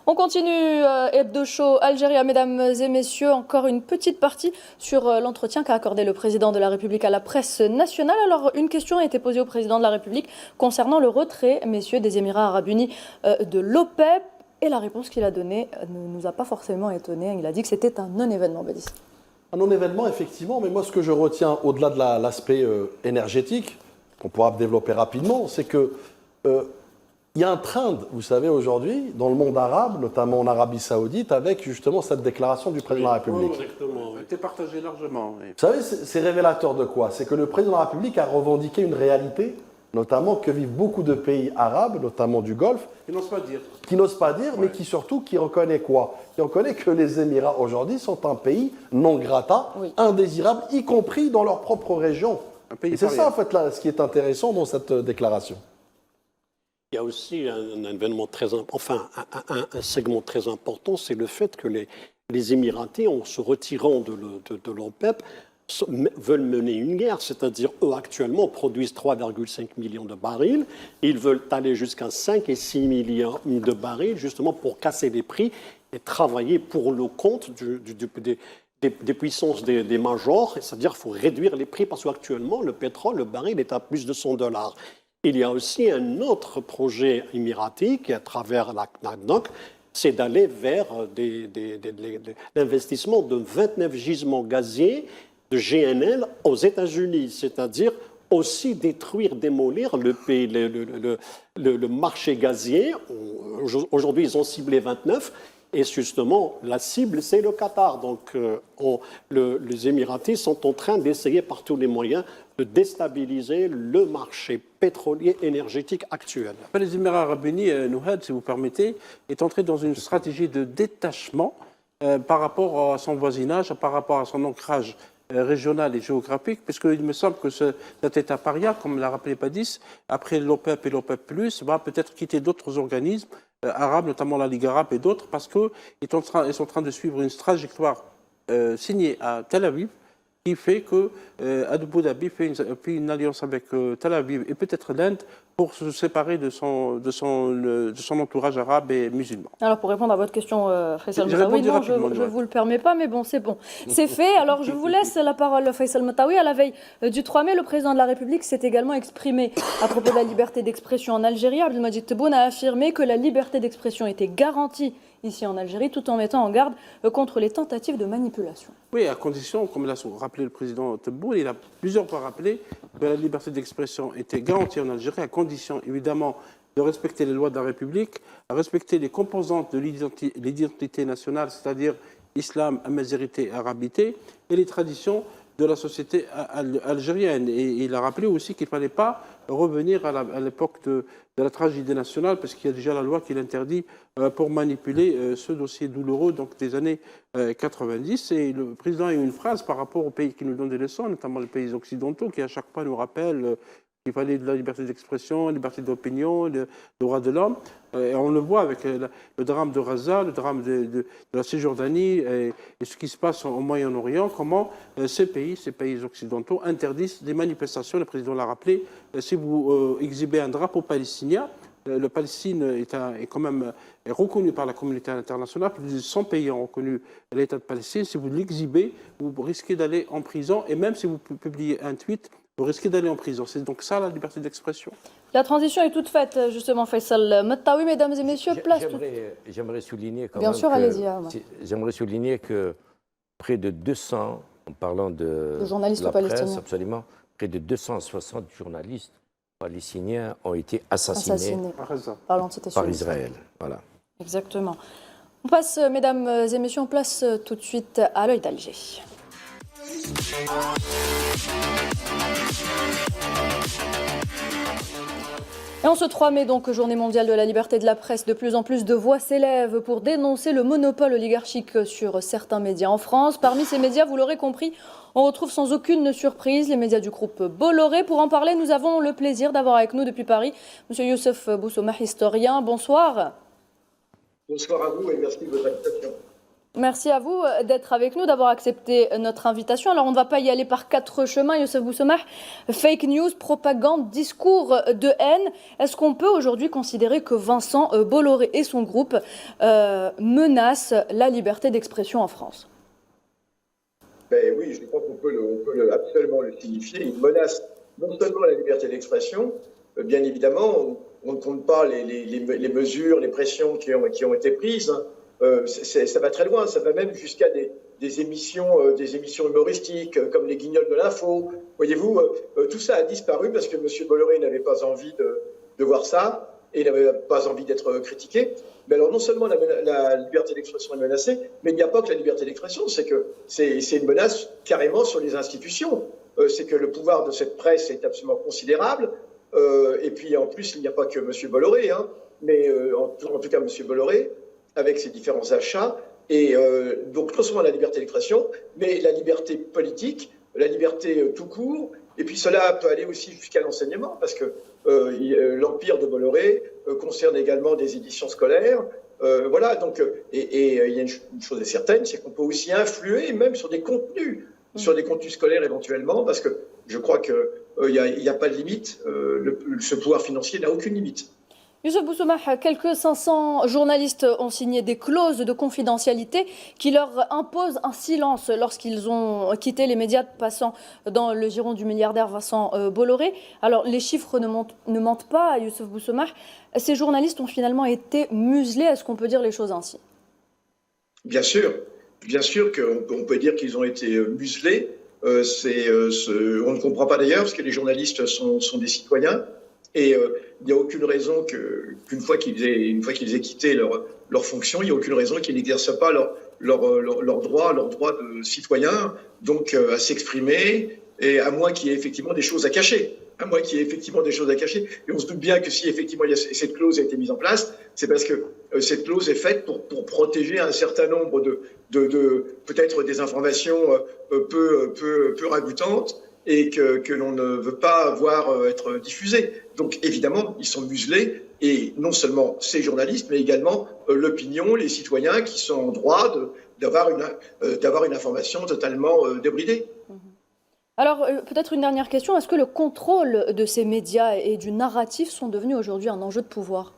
On continue Hebdo Show Algérie, mesdames et messieurs, encore une petite partie sur l'entretien qu'a accordé le président de la République à la presse nationale. Alors, une question a été posée au président de la République concernant le retrait, messieurs, des Émirats Arabes Unis de l'OPEP. Et la réponse qu'il a donnée ne nous a pas forcément étonnés. Il a dit que c'était un non-événement, Bélis. Un non-événement, effectivement, mais moi, ce que je retiens, au-delà de l'aspect énergétique, qu'on pourra développer rapidement, c'est que il y a un trend, vous savez, aujourd'hui, dans le monde arabe, notamment en Arabie Saoudite, avec justement cette déclaration du président de la République. Oui, exactement. C'était partagé largement. Oui. Vous savez, c'est révélateur de quoi? C'est que le président de la République a revendiqué une réalité, notamment que vivent beaucoup de pays arabes, notamment du Golfe, Qui n'osent pas dire. qui n'osent pas dire, mais qui surtout qui reconnaît quoi? Qui reconnaît que les Émirats aujourd'hui sont un pays non grata, indésirable, y compris dans leur propre région. Et c'est ça, en fait, là, ce qui est intéressant dans cette déclaration. Il y a aussi un événement un segment très important, c'est le fait que les Émiratis, en se retirant de l'OPEP, veulent mener une guerre, c'est-à-dire eux actuellement produisent 3,5 millions de barils, ils veulent aller jusqu'à 5 et 6 millions de barils justement pour casser les prix et travailler pour le compte des puissances des majors, c'est-à-dire qu'il faut réduire les prix parce qu'actuellement le pétrole, le baril est à plus de $100. Il y a aussi un autre projet émiratique à travers la CNADOC, c'est d'aller vers l'investissement de 29 gisements gaziers de GNL aux États-Unis, c'est-à-dire aussi détruire, démolir le marché gazier. Aujourd'hui, ils ont ciblé 29. Et justement, la cible, c'est le Qatar. Donc, les Émiratis sont en train d'essayer par tous les moyens de déstabiliser le marché pétrolier énergétique actuel. Les Émirats Arabes Unis, Nouhad, si vous permettez, est entré dans une stratégie de détachement par rapport à son voisinage, par rapport à son ancrage régional et géographique, puisqu'il me semble que cet État paria, comme l'a rappelé Padis, après l'OPEP et l'OPEP+, va peut-être quitter d'autres organismes arabes, notamment la Ligue arabe et d'autres, parce qu'ils sont en train de suivre une trajectoire signée à Tel Aviv, qui fait que Abu Dhabi fait une alliance avec Tel Aviv et peut-être l'Inde pour se séparer de son entourage arabe et musulman. Alors, pour répondre à votre question, Faisal Mataoui, non, je ne vous le permets pas, mais bon, c'est bon. C'est fait. Alors, je vous laisse la parole, Faisal Mataoui. À la veille du 3 mai, le président de la République s'est également exprimé à propos de la liberté d'expression en Algérie. Abdelmajid Tebboune a affirmé que la liberté d'expression était garantie ici en Algérie, tout en mettant en garde contre les tentatives de manipulation. Oui, à condition, comme l'a rappelé le président Tebboune, il a plusieurs fois rappelé que la liberté d'expression était garantie en Algérie, à condition évidemment de respecter les lois de la République, à respecter les composantes de l'identité nationale, c'est-à-dire islam, amazérité et arabité, et les traditions de la société algérienne. Et il a rappelé aussi qu'il ne fallait pas revenir à l'époque de la tragédie nationale, parce qu'il y a déjà la loi qui l'interdit pour manipuler ce dossier douloureux donc des années 90. Et le président a eu une phrase par rapport aux pays qui nous donnent des leçons, notamment les pays occidentaux, qui à chaque fois nous rappellent qu'il fallait de la liberté d'expression, la liberté d'opinion, le droit de l'homme. Et on le voit avec le drame de Gaza, le drame de la Cisjordanie et ce qui se passe au Moyen-Orient, comment ces pays occidentaux interdisent des manifestations. Le président l'a rappelé, si vous exhibez un drapeau palestinien, le Palestine est quand même reconnu par la communauté internationale. Plus de 100 pays ont reconnu l'État de Palestine. Si vous l'exhibez, vous risquez d'aller en prison. Et même si vous publiez un tweet, vous risquez d'aller en prison. C'est donc ça la liberté d'expression. La transition est toute faite, justement, Faisal Mataoui, mesdames et messieurs. J'aimerais souligner quand Bien même sûr, allez-y. J'aimerais souligner que près de 200, en parlant de journalistes la palestiniens, presse, absolument, près de 260 journalistes palestiniens ont été assassinés par Israël. Voilà. Exactement. On passe, mesdames et messieurs, on place tout de suite à l'œil d'Alger. Et en ce 3 mai, donc, journée mondiale de la liberté de la presse, de plus en plus de voix s'élèvent pour dénoncer le monopole oligarchique sur certains médias en France. Parmi ces médias, vous l'aurez compris, on retrouve sans aucune surprise les médias du groupe Bolloré. Pour en parler, nous avons le plaisir d'avoir avec nous depuis Paris M. Youssef Boussouma, historien. Bonsoir. Bonsoir à vous et merci de votre invitation. Merci à vous d'être avec nous, d'avoir accepté notre invitation. Alors, on ne va pas y aller par 4 chemins, Youssef Boussoumah. Fake news, propagande, discours de haine. Est-ce qu'on peut aujourd'hui considérer que Vincent Bolloré et son groupe menacent la liberté d'expression en France? Ben oui, je crois qu'on peut, absolument le signifier. Il menace non seulement la liberté d'expression, bien évidemment, on ne compte pas les mesures, les pressions qui ont été prises. Ça va très loin, ça va même jusqu'à des émissions humoristiques comme les Guignols de l'info. Voyez-vous, tout ça a disparu parce que M. Bolloré n'avait pas envie de voir ça et n'avait pas envie d'être critiqué. Mais alors non seulement la liberté d'expression est menacée, mais il n'y a pas que la liberté d'expression, c'est une menace carrément sur les institutions. C'est que le pouvoir de cette presse est absolument considérable. Et puis en plus, il n'y a pas que M. Bolloré, hein, mais en tout cas M. Bolloré, avec ses différents achats. Et donc non seulement la liberté d'expression, mais la liberté politique, la liberté tout court. Et puis cela peut aller aussi jusqu'à l'enseignement, parce que l'empire de Bolloré concerne également des éditions scolaires. Voilà, donc, et il y a une chose est certaine, c'est qu'on peut aussi influer même sur des contenus scolaires éventuellement, parce que je crois qu'il n'y a pas de limite. Ce pouvoir financier n'a aucune limite. Youssef Boussoumah, quelques 500 journalistes ont signé des clauses de confidentialité qui leur imposent un silence lorsqu'ils ont quitté les médias, passant dans le giron du milliardaire Vincent Bolloré. Alors, les chiffres ne mentent pas, Youssef Boussoumah. Ces journalistes ont finalement été muselés. Est-ce qu'on peut dire les choses ainsi? Bien sûr qu'on peut dire qu'ils ont été muselés. On ne comprend pas d'ailleurs, parce que les journalistes sont des citoyens. Et il n'y a aucune raison qu'une fois qu'ils aient quitté leur fonction, il n'y a aucune raison qu'ils n'exercent pas leur droit de citoyen, donc à s'exprimer, et à moins qu'il y ait effectivement des choses à cacher. Et on se doute bien que si effectivement cette clause a été mise en place, c'est parce que cette clause est faite pour protéger un certain nombre de peut-être des informations peu ragoûtantes, et que l'on ne veut pas voir être diffusé. Donc évidemment, ils sont muselés, et non seulement ces journalistes, mais également l'opinion, les citoyens qui sont en droit d'avoir une information totalement débridée. Alors, peut-être une dernière question. Est-ce que le contrôle de ces médias et du narratif sont devenus aujourd'hui un enjeu de pouvoir?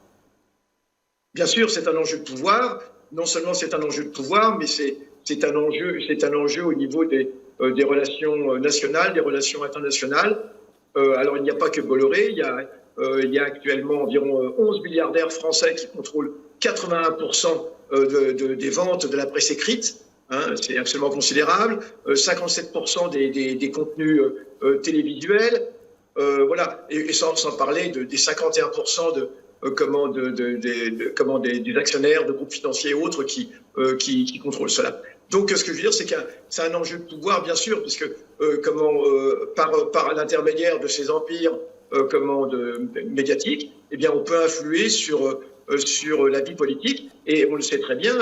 Bien sûr, c'est un enjeu de pouvoir. Non seulement c'est un enjeu de pouvoir, mais c'est un enjeu au niveau des relations nationales, des relations internationales. Alors, il n'y a pas que Bolloré, il y a actuellement environ 11 milliardaires français qui contrôlent 81% des ventes de la presse écrite. Hein, c'est absolument considérable. 57% des contenus télévisuels. Voilà. Et sans parler des 51% des actionnaires de groupes financiers et autres qui contrôlent cela. Donc, ce que je veux dire, c'est que c'est un enjeu de pouvoir, bien sûr, puisque par l'intermédiaire de ces empires médiatiques, eh bien, on peut influer sur la vie politique. Et on le sait très bien,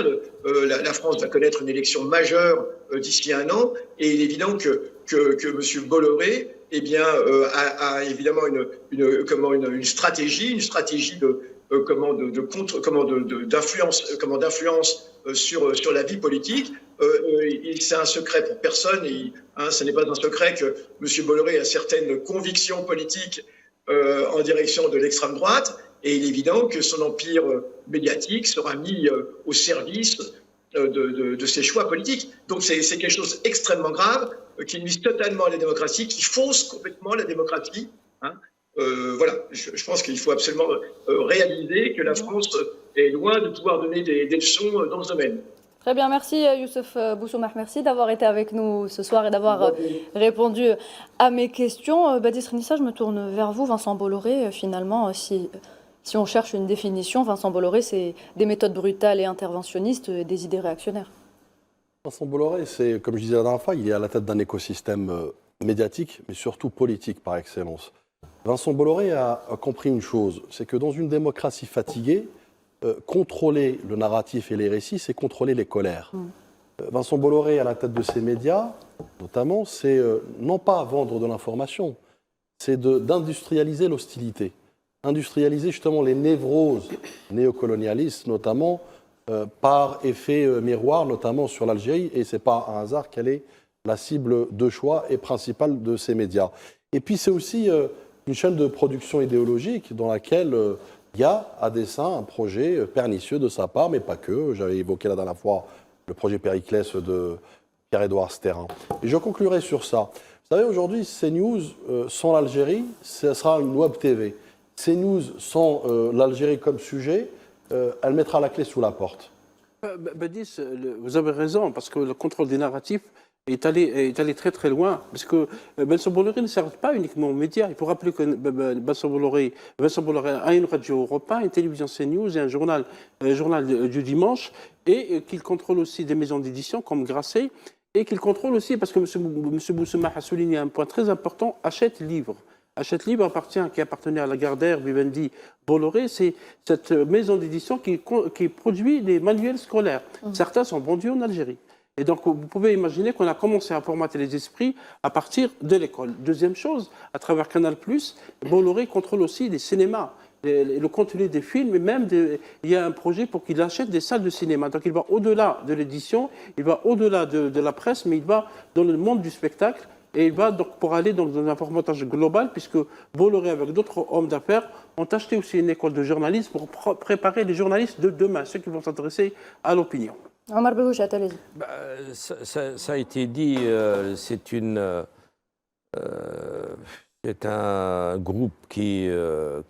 la France va connaître une élection majeure d'ici 1 an. Et il est évident que M. Bolloré, eh bien, a évidemment une stratégie d'influence sur la vie politique. C'est un secret pour personne. Ce n'est pas un secret que M. Bolloré a certaines convictions politiques en direction de l'extrême droite. Et il est évident que son empire médiatique sera mis au service de ses choix politiques. Donc c'est quelque chose d'extrêmement grave qui nuit totalement à la démocratie, qui fausse complètement la démocratie. Hein. Voilà, je pense qu'il faut absolument réaliser que la France est loin de pouvoir donner des leçons dans ce domaine. Très bien, merci Youssef Boussoumah, merci d'avoir été avec nous ce soir et d'avoir répondu à mes questions. Badi Srenissa, je me tourne vers vous. Vincent Bolloré, finalement, si on cherche une définition, Vincent Bolloré, c'est des méthodes brutales et interventionnistes et des idées réactionnaires. Vincent Bolloré, c'est, comme je disais la dernière fois, il est à la tête d'un écosystème médiatique, mais surtout politique par excellence. Vincent Bolloré a compris une chose, c'est que dans une démocratie fatiguée, contrôler le narratif et les récits, c'est contrôler les colères. Vincent Bolloré, à la tête de ces médias, notamment, c'est non pas vendre de l'information, c'est d'industrialiser l'hostilité. Industrialiser justement les névroses néocolonialistes, notamment par effet miroir, notamment sur l'Algérie, et ce n'est pas un hasard qu'elle est la cible de choix et principale de ces médias. Et puis c'est aussi une chaîne de production idéologique dans laquelle il y a à dessein un projet pernicieux de sa part, mais pas que. J'avais évoqué la dernière fois le projet Périclès de Pierre-Édouard Sterrin. Et je conclurai sur ça. Vous savez, aujourd'hui, CNews, sans l'Algérie, ce sera une web TV. CNews, sans l'Algérie comme sujet, elle mettra la clé sous la porte. Badis, vous avez raison, parce que le contrôle des narratifs est allé très très loin. Parce que Vincent Bolloré ne s'arrête pas uniquement aux médias. Il faut rappeler que Vincent Bolloré a une radio Europe 1, une télévision CNews et un journal du dimanche, et qu'il contrôle aussi des maisons d'édition comme Grasset, et qu'il contrôle aussi, parce que M. Boussouma a souligné un point très important, Hachette Livre. Hachette Livre qui appartenait à Lagardère, Vivendi, Bolloré, c'est cette maison d'édition qui produit des manuels scolaires. Certains sont vendus en Algérie. Et donc, vous pouvez imaginer qu'on a commencé à formater les esprits à partir de l'école. Deuxième chose, à travers Canal+, Bolloré contrôle aussi les cinémas, le contenu des films, et même il y a un projet pour qu'il achète des salles de cinéma. Donc, il va au-delà de l'édition, il va au-delà de la presse, mais il va dans le monde du spectacle. Et il va donc pour aller dans un formatage global, puisque Bolloré, avec d'autres hommes d'affaires, ont acheté aussi une école de journalisme pour préparer les journalistes de demain, ceux qui vont s'adresser à l'opinion. Omar Belhouchat, allez-y. Ça a été dit, c'est un groupe qui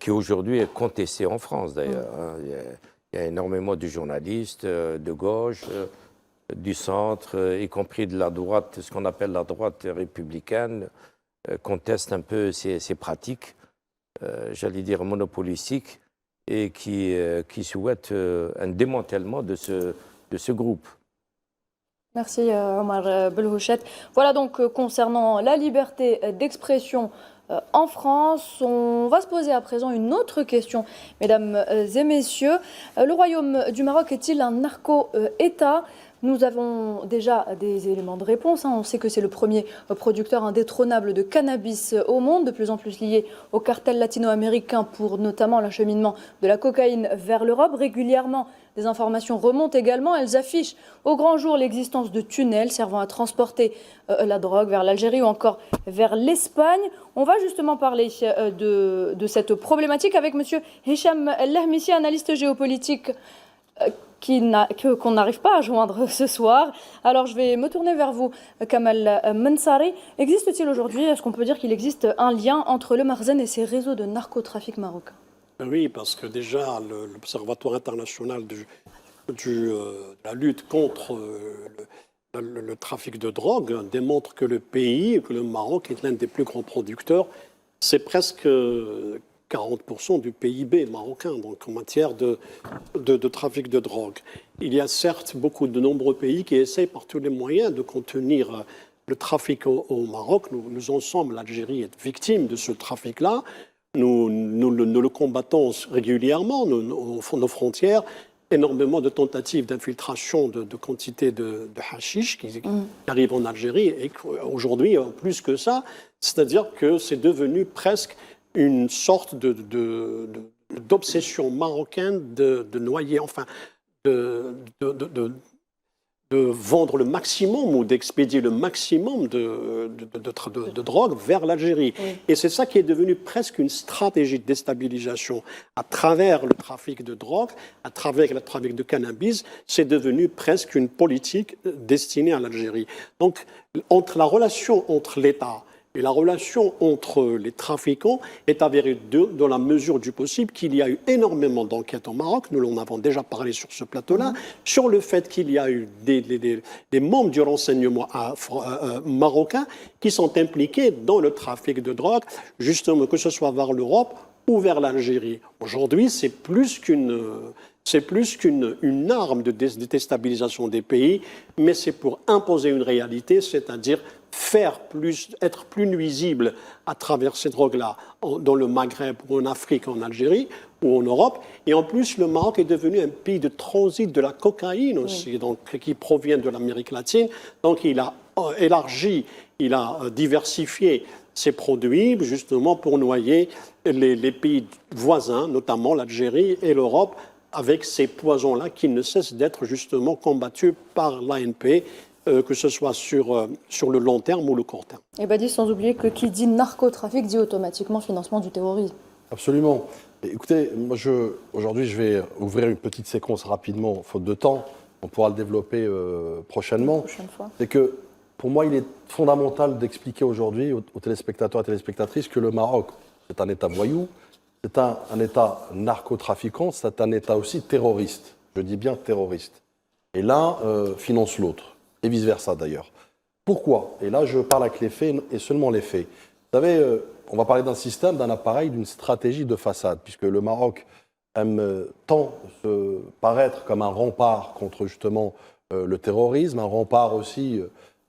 aujourd'hui est contesté en France, d'ailleurs. Il y a énormément de journalistes de gauche, du centre, y compris de la droite, ce qu'on appelle la droite républicaine, conteste un peu ces pratiques, j'allais dire monopolistiques, et qui souhaitent un démantèlement de ce groupe. Merci Omar Belhouchat. Voilà donc concernant la liberté d'expression en France. On va se poser à présent une autre question, mesdames et messieurs. Le Royaume du Maroc est-il un narco-État ? Nous avons déjà des éléments de réponse. On sait que c'est le premier producteur indétrônable de cannabis au monde, de plus en plus lié au cartel latino-américain pour notamment l'acheminement de la cocaïne vers l'Europe. Régulièrement, des informations remontent également. Elles affichent au grand jour l'existence de tunnels servant à transporter la drogue vers l'Algérie ou encore vers l'Espagne. On va justement parler de cette problématique avec M. Hicham Lahmissi, analyste géopolitique qu'on n'arrive pas à joindre ce soir. Alors je vais me tourner vers vous, Kamal Mensari. Existe-t-il aujourd'hui, est-ce qu'on peut dire qu'il existe un lien entre le Marzen et ses réseaux de narcotrafic marocains ? Oui, parce que déjà l'Observatoire international de la lutte contre le trafic de drogue démontre que que le Maroc est l'un des plus grands producteurs. C'est presque 40% du PIB marocain, donc en matière de trafic de drogue. Il y a certes de nombreux pays qui essaient par tous les moyens de contenir le trafic au Maroc. Nous en sommes, l'Algérie est victime de ce trafic-là. Nous le combattons régulièrement, nos frontières, énormément de tentatives d'infiltration de quantités de hashish qui arrivent en Algérie. Et aujourd'hui, plus que ça, c'est-à-dire que c'est devenu presque une sorte d'obsession marocaine de noyer, enfin, de vendre le maximum ou d'expédier le maximum de drogue vers l'Algérie. Oui. Et c'est ça qui est devenu presque une stratégie de déstabilisation. À travers le trafic de drogue, à travers le trafic de cannabis, c'est devenu presque une politique destinée à l'Algérie. Donc, la relation entre l'État et la relation entre les trafiquants est avérée dans la mesure du possible qu'il y a eu énormément d'enquêtes au Maroc, nous en avons déjà parlé sur ce plateau-là, sur le fait qu'il y a eu des membres du renseignement marocain qui sont impliqués dans le trafic de drogue, justement que ce soit vers l'Europe ou vers l'Algérie. Aujourd'hui, c'est plus qu'une arme de déstabilisation des pays, mais c'est pour imposer une réalité, c'est-à-dire être plus nuisible à travers ces drogues-là dans le Maghreb ou en Afrique, en Algérie ou en Europe. Et en plus, le Maroc est devenu un pays de transit de la cocaïne aussi, donc, qui provient de l'Amérique latine. Donc il a élargi, il a diversifié ses produits justement pour noyer les pays voisins, notamment l'Algérie et l'Europe, avec ces poisons-là qui ne cessent d'être justement combattus par l'ANP, que ce soit sur le long terme ou le court terme. Et Badi, sans oublier que qui dit narcotrafic dit automatiquement financement du terrorisme. Absolument. Et écoutez, moi aujourd'hui je vais ouvrir une petite séquence rapidement, faute de temps, on pourra le développer prochainement. Prochaine fois. C'est que pour moi il est fondamental d'expliquer aujourd'hui aux téléspectateurs et téléspectatrices que le Maroc, c'est un État voyou, c'est un État narcotrafiquant, c'est un État aussi terroriste. Je dis bien terroriste. Et l'un finance l'autre, et vice-versa d'ailleurs. Pourquoi? Et là je parle avec les faits et seulement les faits. Vous savez, on va parler d'un système, d'un appareil, d'une stratégie de façade, puisque le Maroc aime tant se paraître comme un rempart contre justement le terrorisme, un rempart aussi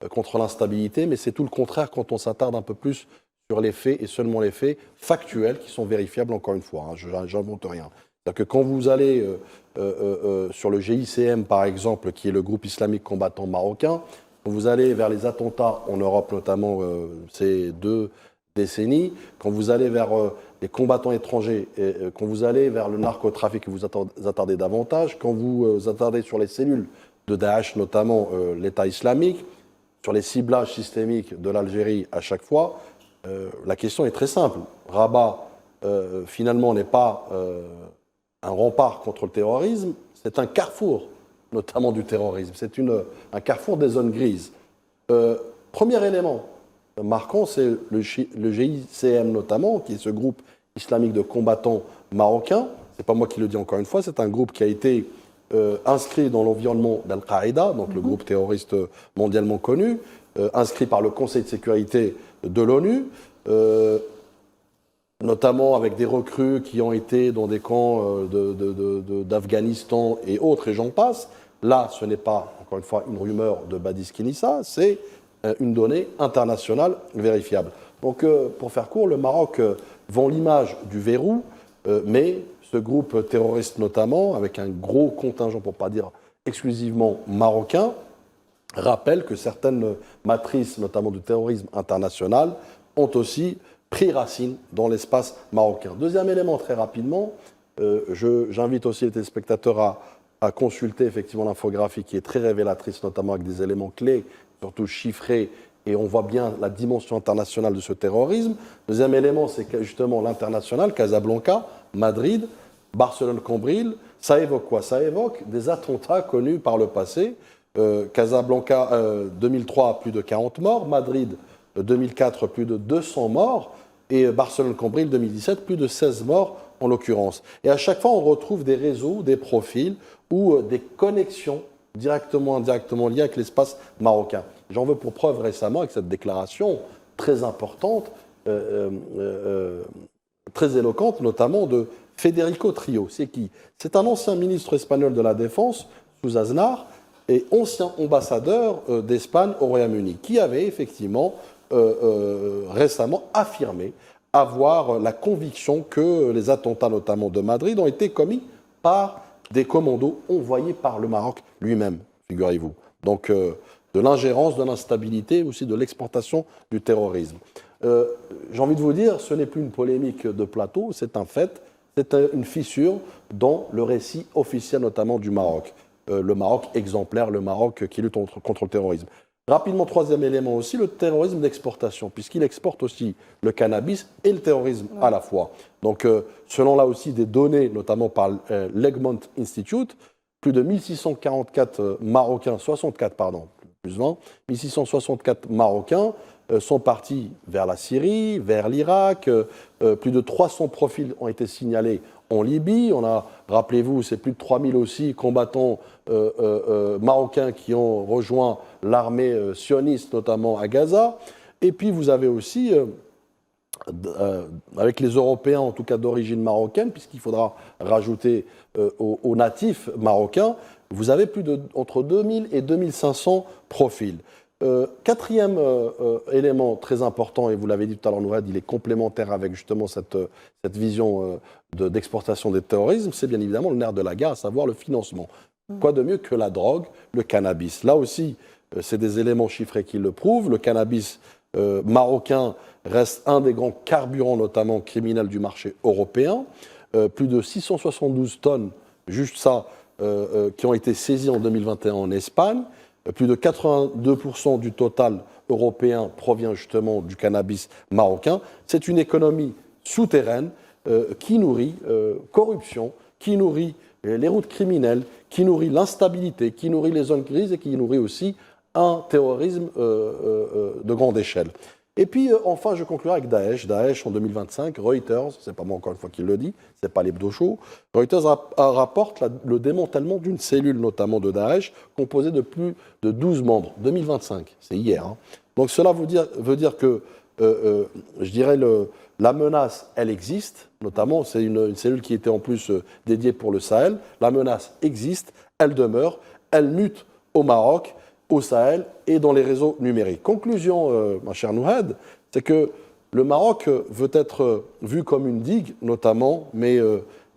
contre l'instabilité, mais c'est tout le contraire quand on s'attarde un peu plus sur les faits et seulement les faits factuels qui sont vérifiables encore une fois, hein, je n'invente rien. C'est-à-dire que quand vous allez sur le GICM par exemple, qui est le groupe islamique combattant marocain, quand vous allez vers les attentats en Europe notamment ces 2 décennies, quand vous allez vers les combattants étrangers, et, quand vous allez vers le narcotrafic, vous attardez davantage, quand vous attardez sur les cellules de Daesh, notamment l'État islamique, sur les ciblages systémiques de l'Algérie à chaque fois, la question est très simple. Rabat, finalement, n'est pas un rempart contre le terrorisme, c'est un carrefour, notamment du terrorisme. C'est un carrefour des zones grises. Premier élément marquant, c'est le GICM notamment, qui est ce groupe islamique de combattants marocains. C'est pas moi qui le dis encore une fois, c'est un groupe qui a été inscrit dans l'environnement d'Al-Qaïda, donc le groupe terroriste mondialement connu, inscrit par le Conseil de sécurité de l'ONU, notamment avec des recrues qui ont été dans des camps d'Afghanistan et autres, et j'en passe. Là, ce n'est pas, encore une fois, une rumeur de Badis Kinissa, c'est une donnée internationale vérifiable. Donc, pour faire court, le Maroc vend l'image du verrou, mais ce groupe terroriste notamment, avec un gros contingent, pour ne pas dire exclusivement marocain, rappelle que certaines matrices, notamment du terrorisme international, ont aussi pris racine dans l'espace marocain. Deuxième élément, très rapidement, j'invite aussi les téléspectateurs à consulter effectivement l'infographie qui est très révélatrice, notamment avec des éléments clés, surtout chiffrés, et on voit bien la dimension internationale de ce terrorisme. Deuxième élément, c'est justement l'international, Casablanca, Madrid, Barcelone-Cambril. Ça évoque quoi? Ça évoque des attentats connus par le passé. Casablanca, 2003, plus de 40 morts. Madrid, 2004, plus de 200 morts. Et Barcelone-Cambril, 2017, plus de 16 morts en l'occurrence. Et à chaque fois, on retrouve des réseaux, des profils ou des connexions directement, indirectement liées avec l'espace marocain. J'en veux pour preuve récemment avec cette déclaration très importante, très éloquente, notamment de Federico Trio. C'est qui? C'est un ancien ministre espagnol de la Défense, sous Aznar, et ancien ambassadeur d'Espagne au Royaume-Uni, qui avait effectivement récemment affirmé avoir la conviction que les attentats, notamment de Madrid, ont été commis par des commandos envoyés par le Maroc lui-même, figurez-vous. Donc, de l'ingérence, de l'instabilité, aussi de l'exportation du terrorisme. J'ai envie de vous dire, ce n'est plus une polémique de plateau, c'est un fait, c'est une fissure dans le récit officiel, notamment du Maroc. Le Maroc exemplaire, le Maroc qui lutte contre le terrorisme. Rapidement, troisième élément aussi, le terrorisme d'exportation, puisqu'il exporte aussi le cannabis et le terrorisme à la fois. Donc, selon là aussi des données, notamment par l'Egmont Institute, plus de 1644 Marocains, 64 pardon, plus 20, 1664 Marocains sont partis vers la Syrie, vers l'Irak. Plus de 300 profils ont été signalés en Libye. On a, rappelez-vous, c'est plus de 3000 aussi combattants marocains qui ont rejoint l'armée sioniste, notamment à Gaza. Et puis vous avez aussi, avec les Européens, en tout cas d'origine marocaine, puisqu'il faudra rajouter aux natifs marocains, vous avez entre 2000 et 2500 profils. Quatrième élément très important, et vous l'avez dit tout à l'heure, Nouad, il est complémentaire avec justement cette vision d'exportation des terrorismes, c'est bien évidemment le nerf de la guerre, à savoir le financement. Quoi de mieux que la drogue, le cannabis? Là aussi, c'est des éléments chiffrés qui le prouvent. Le cannabis marocain reste un des grands carburants, notamment criminels du marché européen. Plus de 672 tonnes juste ça, qui ont été saisis en 2021 en Espagne. Plus de 82% du total européen provient justement du cannabis marocain. C'est une économie souterraine qui nourrit corruption, qui nourrit les routes criminelles, qui nourrit l'instabilité, qui nourrit les zones grises et qui nourrit aussi un terrorisme de grande échelle. Et puis, enfin, je conclurai avec Daesh. Daesh, en 2025, Reuters, c'est pas moi encore une fois qui le dit, c'est pas l'hebdo show, Reuters rapporte le démantèlement d'une cellule, notamment de Daesh, composée de plus de 12 membres. 2025, c'est hier. Hein. Donc cela veut dire que, je dirais, la menace, elle existe, notamment, c'est une cellule qui était en plus dédiée pour le Sahel. La menace existe, elle demeure, elle mute au Maroc, au Sahel et dans les réseaux numériques. Conclusion, ma chère Nouhad, c'est que le Maroc veut être vu comme une digue, notamment, mais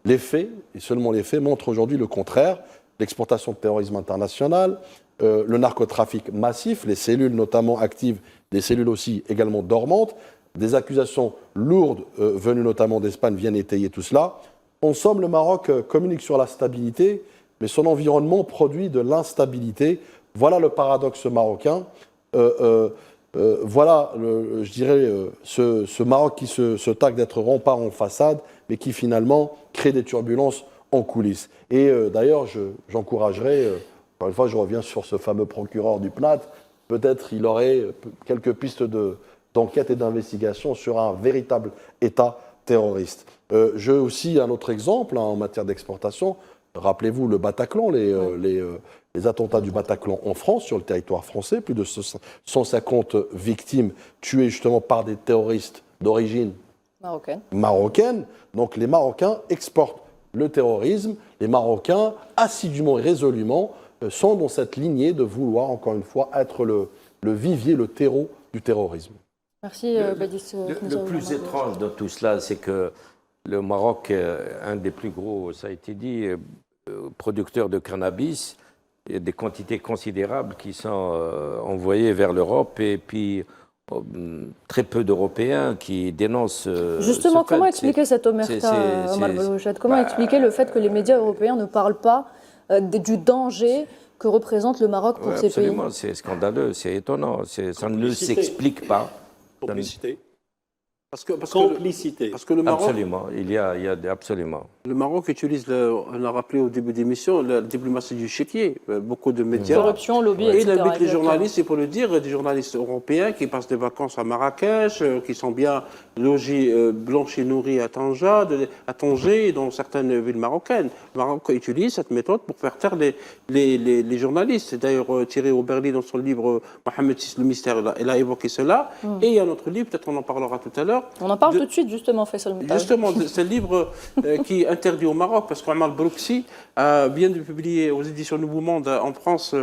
les faits, et seulement les faits, montrent aujourd'hui le contraire. L'exportation de terrorisme international, le narcotrafic massif, les cellules notamment actives, des cellules aussi également dormantes, des accusations lourdes venues notamment d'Espagne viennent étayer tout cela. En somme, le Maroc communique sur la stabilité, mais son environnement produit de l'instabilité. Voilà le paradoxe marocain. Voilà, je dirais, ce Maroc qui se targue d'être rempart en façade, mais qui finalement crée des turbulences en coulisses. Et d'ailleurs, j'encouragerais, encore une fois, je reviens sur ce fameux procureur du Pnat, peut-être il aurait quelques pistes d'enquête et d'investigation sur un véritable État terroriste. J'ai aussi un autre exemple en matière d'exportation. Rappelez-vous le Bataclan, les attentats du Bataclan en France, sur le territoire français, plus de 150 victimes tuées justement par des terroristes d'origine marocaine. Donc les Marocains exportent le terrorisme. Les Marocains, assidûment et résolument, sont dans cette lignée de vouloir, encore une fois, être le vivier, le terreau du terrorisme. Merci, Badis. Le plus étrange de tout cela, c'est que le Maroc, un des plus gros, ça a été dit, producteurs de cannabis, il y a des quantités considérables qui sont envoyées vers l'Europe et puis très peu d'Européens qui dénoncent. Justement, ce comment fait. expliquer cette omerta, Omar Belouched? Comment expliquer le fait que les médias européens ne parlent pas du danger que représente le Maroc pour ces pays? Absolument, c'est scandaleux, c'est étonnant, ça ne s'explique pas. Complicité. Parce que le Maroc, Absolument, il y a absolument. le Maroc utilise, on l'a rappelé au début d'émission, la diplomatie du chéquier. Beaucoup de médias. Corruption, lobby, Et etc. il invite les exactement. journalistes, il faut le dire, des journalistes européens qui passent des vacances à Marrakech, qui sont bien logés, blanchis et nourris à Tanger et dans certaines villes marocaines. Le Maroc utilise cette méthode pour faire taire les journalistes. C'est d'ailleurs Thierry Oberli dans son livre Mohamed VI, le mystère, il a évoqué cela. Et il y a un autre livre, peut-être on en parlera tout à l'heure. On en parle tout de suite, justement, Faisal Moutaj. Justement, c'est le livre qui est interdit au Maroc, parce qu'Omar Brouxy vient de publier aux éditions Nouveau Monde en France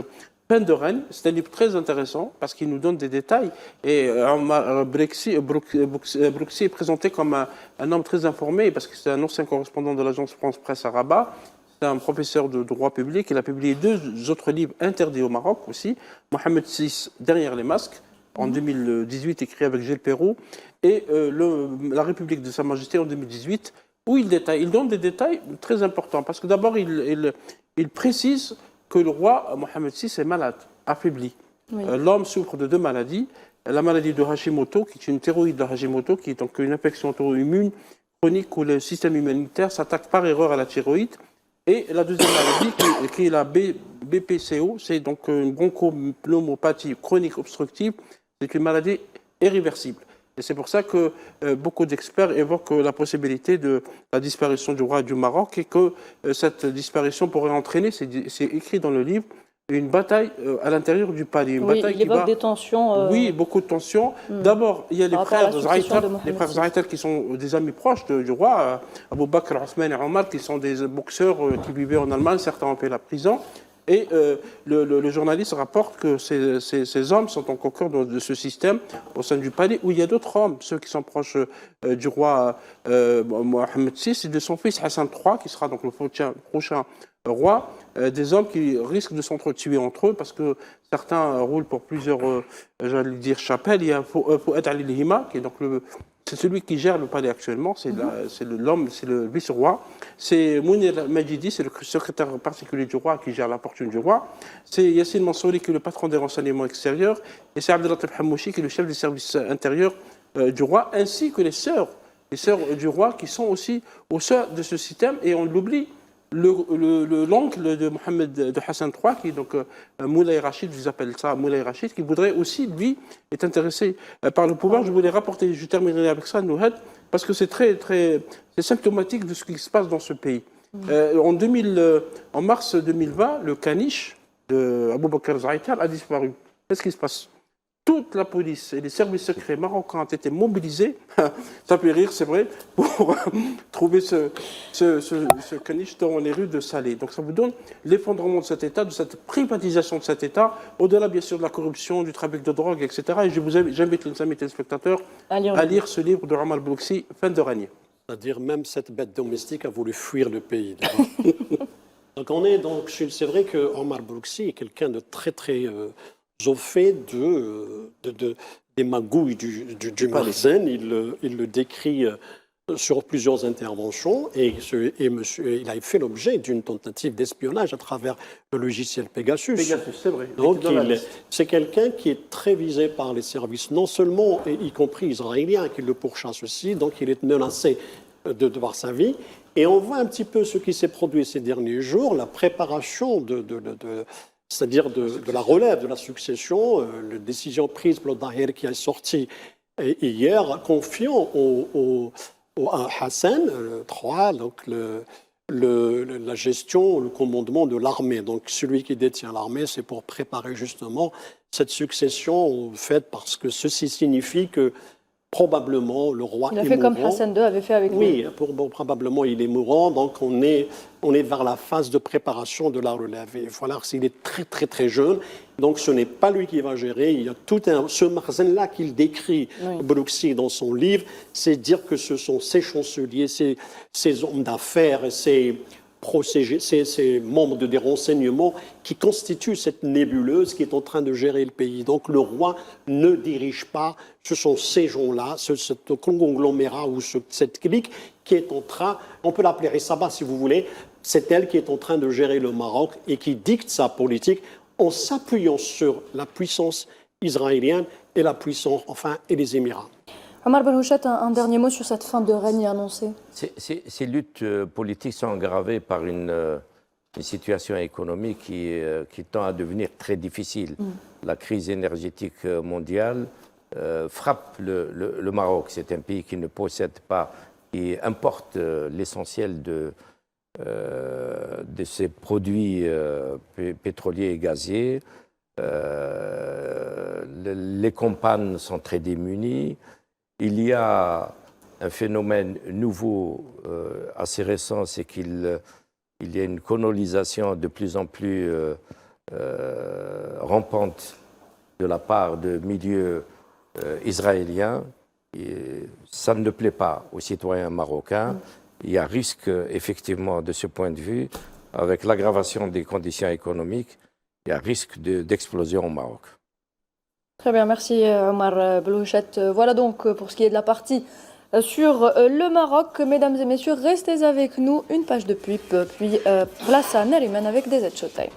Peine de Reine. C'est un livre très intéressant, parce qu'il nous donne des détails. Et Omar Brouxy est présenté comme un homme très informé, parce que c'est un ancien correspondant de l'agence France Presse à Rabat. C'est un professeur de droit public. Il a publié 2 autres livres interdits au Maroc aussi. Mohamed VI, Derrière les masques, en 2018, écrit avec Gilles Perrault, et la République de Sa Majesté en 2018, où il donne des détails très importants. Parce que d'abord, il précise que le roi Mohamed VI est malade, affaibli. Oui. L'homme souffre de 2 maladies. La maladie de Hashimoto, qui est une thyroïde de Hashimoto, qui est donc une infection auto-immune chronique où le système immunitaire s'attaque par erreur à la thyroïde. Et la deuxième maladie, qui est la BPCO, c'est donc une bronchopneumopathie chronique obstructive. C'est une maladie irréversible. Et c'est pour ça que beaucoup d'experts évoquent la possibilité de la disparition du roi du Maroc et que cette disparition pourrait entraîner, c'est écrit dans le livre, une bataille à l'intérieur du palais. Une bataille il évoque des tensions. Oui, beaucoup de tensions. D'abord, il y a les frères Zahiter qui sont des amis proches du roi, Abou Bakr, Othman et Omar, qui sont des boxeurs qui vivaient en Allemagne, certains ont fait la prison. Et le journaliste rapporte que ces hommes sont donc au cœur de ce système au sein du palais où il y a d'autres hommes, ceux qui sont proches du roi Mohamed VI et de son fils Hassan III, qui sera donc le prochain rois, des hommes qui risquent de s'entretuer entre eux parce que certains roulent pour plusieurs, j'allais dire, chapelles. Il y a Fouad Ali Lihima, qui est donc c'est celui qui gère le palais actuellement, c'est le vice-roi. C'est Mounir Majidi, c'est le secrétaire particulier du roi qui gère la fortune du roi. C'est Yassine Mansouri qui est le patron des renseignements extérieurs. Et c'est Abdelatif Hamouchi qui est le chef des services intérieurs du roi, ainsi que les sœurs du roi qui sont aussi au sein de ce système. Et on l'oublie, l'oncle de Mohamed de Hassan III, qui est donc Moulay Rachid, je vous appelle ça Moulay Rachid, qui voudrait aussi, lui, est intéressé par le pouvoir. Je voulais rapporter, je terminerai avec ça, Nouhed, parce que c'est c'est symptomatique de ce qui se passe dans ce pays. En mars 2020, le caniche de Abou Bakr Zaïtar a disparu. Qu'est-ce qui se passe? Toute la police et les services secrets marocains ont été mobilisés, ça fait rire, c'est vrai, pour trouver ce caniche dans les rues de Salé. Donc ça vous donne l'effondrement de cet État, de cette privatisation de cet État, au-delà bien sûr de la corruption, du trafic de drogue, etc. Et j'invite les amis téléspectateurs à lire ce livre de Omar Blouksi, Fin de règne. C'est-à-dire même cette bête domestique a voulu fuir le pays. Donc c'est vrai que Omar Blouksi est quelqu'un de très au fait des magouilles du Marzen. Il le décrit sur plusieurs interventions et il a fait l'objet d'une tentative d'espionnage à travers le logiciel Pegasus. Pegasus, c'est vrai. Donc c'est quelqu'un qui est très visé par les services, non seulement, y compris israéliens, qui le pourchassent aussi, donc il est menacé de voir sa vie. Et on voit un petit peu ce qui s'est produit ces derniers jours, la préparation c'est-à-dire de la relève, de la succession, la décision prise par le Daher qui est sortie hier, confiant à Hassan III donc la gestion, le commandement de l'armée. Donc celui qui détient l'armée, c'est pour préparer justement cette succession faite parce que ceci signifie que probablement le roi est mourant. Il a fait comme Hassan II avait fait avec lui. Oui, probablement il est mourant, donc on est vers la phase de préparation de la relève. Et voilà, il est très jeune, donc ce n'est pas lui qui va gérer. Il y a ce Marzen-là qu'il décrit, Blouksi, dans son livre, c'est dire que ce sont ces chanceliers, ces hommes d'affaires, ces membres des renseignements qui constituent cette nébuleuse qui est en train de gérer le pays. Donc le roi ne dirige pas, ce sont ces gens-là, ce conglomérat ou cette clique qui est en train, on peut l'appeler Rissaba si vous voulez, c'est elle qui est en train de gérer le Maroc et qui dicte sa politique en s'appuyant sur la puissance israélienne et la puissance, et les Émirats. Omar Belouchet, un dernier mot sur cette fin de règne annoncée. Ces luttes politiques sont aggravées par une situation économique qui tend à devenir très difficile. La crise énergétique mondiale frappe le Maroc. C'est un pays qui ne possède pas, qui importe l'essentiel de ses produits pétroliers et gaziers. Les campagnes sont très démunies. Il y a un phénomène nouveau, assez récent, c'est qu'il y a une colonisation de plus en plus rampante de la part de milieux israéliens. Et ça ne plaît pas aux citoyens marocains. Il y a risque, effectivement, de ce point de vue, avec l'aggravation des conditions économiques, il y a risque d'explosion au Maroc. Très bien, merci Omar Belouchet. Voilà donc pour ce qui est de la partie sur le Maroc. Mesdames et messieurs, restez avec nous. Une page de pub, puis place à Neriman avec des aides Showtime.